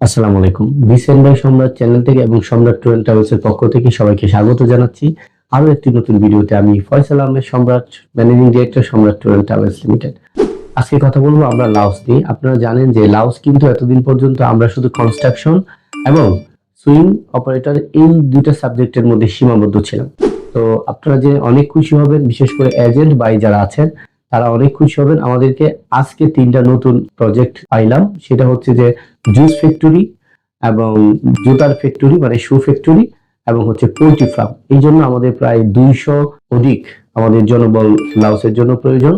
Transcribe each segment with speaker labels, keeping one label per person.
Speaker 1: আসসালামু আলাইকুম। বিসেন ভাই সম্রাট চ্যানেল থেকে এবং সম্রাট ট্যুর এন্ড ট্রাভেলস এর পক্ষ থেকে সবাইকে স্বাগত জানাচ্ছি আরো একটি নতুন ভিডিওতে। আমি ফয়সাল আহমেদ সম্রাট, ম্যানেজিং ডিরেক্টর সম্রাট ট্যুর এন্ড ট্রাভেলস লিমিটেড। আজকে কথা বলবো আমরা লাওস নিয়ে। আপনারা জানেন যে লাওস কিন্তু এতদিন পর্যন্ত আমরা শুধু কনস্ট্রাকশন এবং সুইং অপারেটর এই দুইটা সাবজেক্টের মধ্যে সীমাবদ্ধ ছিলাম। তো আপনারা যে অনেক খুশি হবেন, বিশেষ করে এজেন্ট ভাই যারা আছেন তারা অনেক খুশি হবেন। আমাদেরকে আজকে তিনটা নতুন প্রজেক্ট পাইলাম, সেটা হচ্ছে যে জুস ফ্যাক্টরি এবং জুতার ফ্যাক্টরি মানে শু ফ্যাক্টরি এবং হচ্ছে পোল্ট্রি ফার্ম। এই জন্য আমাদের প্রায় 200 অধিক আমাদের জনবল লাওসের জন্য প্রয়োজন।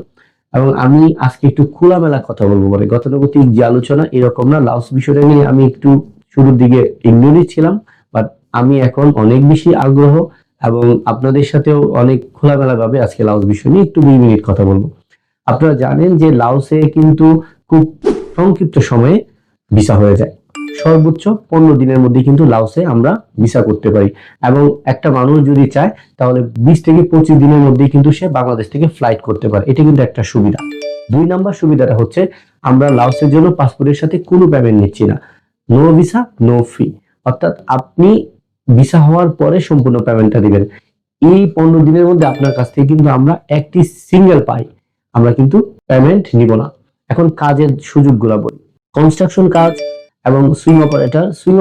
Speaker 1: এবং আমি আজকে একটু খোলামেলা কথা বলবো, মানে গতানুগতিক যে আলোচনা এরকম না। লাওস বিষয়টা নিয়ে আমি একটু শুরুর দিকে ইগনোরই ছিলাম, বাট আমি এখন অনেক বেশি আগ্রহ এবং আপনাদের সাথেও অনেক খোলামেলা ভাবে আজকে লাওস বিষয় নিয়ে একটু 2 মিনিট কথা বলবো। আপনারা জানেন যে লাওসে কিন্তু খুব সংক্ষিপ্ত সময়ে ভিসা হয়ে যায়। সর্বোচ্চ 15 দিনের মধ্যে কিন্তু লাওসে আমরা ভিসা করতে পারি, এবং একটা মানুষ যদি চায় তাহলে 20 থেকে 25 দিনের মধ্যে কিন্তু সে বাংলাদেশ থেকে ফ্লাইট করতে পারে। এটা কিন্তু একটা সুবিধা। 2 নাম্বার সুবিধাটা হচ্ছে আমরা লাওসের জন্য পাসপোর্টের সাথে কোনো পেমেন্ট নিচ্ছি না। নো ভিসা নো ফি, অর্থাৎ আপনি ভিসা হওয়ার পরে সম্পূর্ণ পেমেন্টটা দিবেন। এই 15 দিনের মধ্যে আপনার কাছ থেকে কিন্তু আমরা একটি সিঙ্গেল পাই, আমরা কিন্তু পেমেন্ট নিব না। এখন কাজের সুযোগগুলো বলি। কনস্ট্রাকশন কাজ এবং সুইং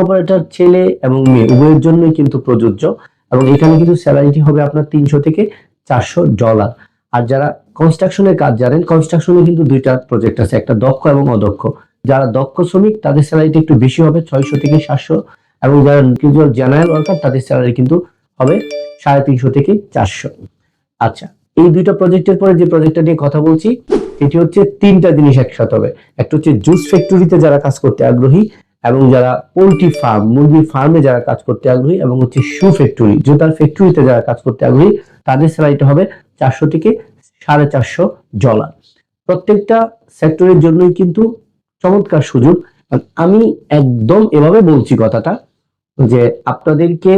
Speaker 1: অপারেটর ছেলে এবং মেয়ে উভয়ের জন্যই কিন্তু প্রযোজ্য, এবং এখানে কিন্তু স্যালারিটি হবে আপনার 300 থেকে $400। আর যারা কনস্ট্রাকশনের কাজ জানেন, কনস্ট্রাকশনে কিন্তু দুইটা প্রজেক্ট আছে, একটা দক্ষ এবং অদক্ষ। যারা দক্ষ শ্রমিক তাদের স্যালারিটি একটু বেশি হবে, 600 থেকে 700, এবং যারা জেনারেল ওয়ার্কার তাদের স্যালারি কিন্তু হবে 350 থেকে 400। আচ্ছা, এই দুইটা প্রজেক্টের পরে যে প্রজেক্টটা নিয়ে কথা বলছি সেটি হচ্ছে তিনটা জিনিস একসাথে হবে। একটা হচ্ছে জুস ফ্যাক্টরিতে যারা কাজ করতে আগ্রহী, এবং যারা পোল্ট্রি ফার্ম মুরগির ফার্মে যারা কাজ করতে আগ্রহী, এবং হচ্ছে শু ফ্যাক্টরি জুতার ফ্যাক্টরিতে যারা কাজ করতে আগ্রহী, তাদের স্যালারিটা হবে 400 থেকে $450। প্রত্যেকটা সেক্টরের জন্যই কিন্তু চমৎকার সুযোগ। আমি একদম এভাবে বলছি কথাটা যে আপনাদেরকে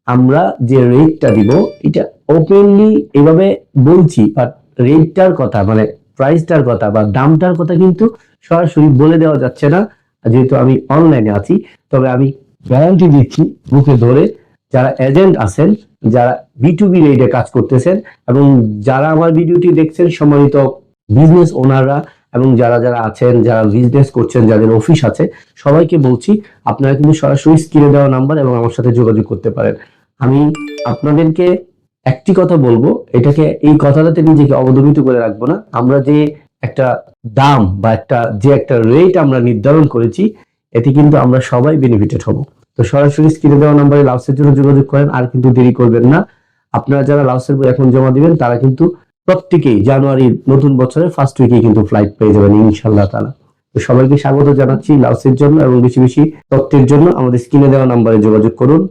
Speaker 1: আমরা যে রেটটা দিব এটা ওপেনলি এভাবে বলছি, বাট রেটটার কথা মানে প্রাইসটার কথা বা দামটার কথা কিন্তু সরাসরি বলে দেওয়া যাচ্ছে না, যেহেতু আমি অনলাইনে আছি। তবে আমি গ্যারান্টি দিচ্ছি বুকে ধরে, যারা এজেন্ট আছেন, যারা B2B রেটে কাজ করতেছেন, এবং যারা আমার ভিডিওটি দেখছেন সম্মানিত বিজনেস ওনাররা, এবং যারা যারা আছেন যারা বিজনেস করছেন, যাদের অফিস আছে, সবাইকে বলছি আপনারা কিন্তু সরাসরি স্ক্রিনে দেওয়া নাম্বার এবং আমার সাথে যোগাযোগ করতে পারেন। আমি আপনাদেরকে একটি কথা বলবো, এটাকে এই কথাটাতে নিজেকে অবদমিত করে রাখবো না। আমরা যে একটা দাম বা একটা রেট আমরা নির্ধারণ করেছি, এতে কিন্তু আমরা সবাই বেনিফিটেড হব। তো সরাসরি স্ক্রিনে দেওয়া নাম্বারে লাউসের জন্য যোগাযোগ করেন, আর কিন্তু দেরি করবেন না। আপনারা যারা লাউসের বই এখন জমা দিবেন তারা কিন্তু প্রত্যেকেই জানুয়ারির নতুন বছরের ফার্স্ট উইকে কিন্তু ফ্লাইট পেয়ে যাবেন ইনশাআল্লাহ তাআলা। তো সবাইকে স্বাগত জানাচ্ছি লাউসের জন্য, এবং বেশি বেশি তথ্যের জন্য আমাদের স্ক্রিনে দেওয়া নাম্বারে যোগাযোগ করুন।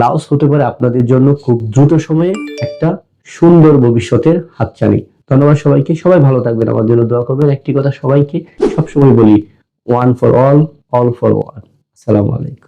Speaker 1: লাওস হতে পারে আপনাদের জন্য খুব দ্রুত সময়ে একটা সুন্দর ভবিষ্যতের হাতছানি। ধন্যবাদ সবাইকে, সবাই ভালো থাকবেন, আমার জন্য দোয়া করবেন। একটি কথা সবাইকে সবসময় বলি, one for all, all for one. আসসালামু আলাইকুম।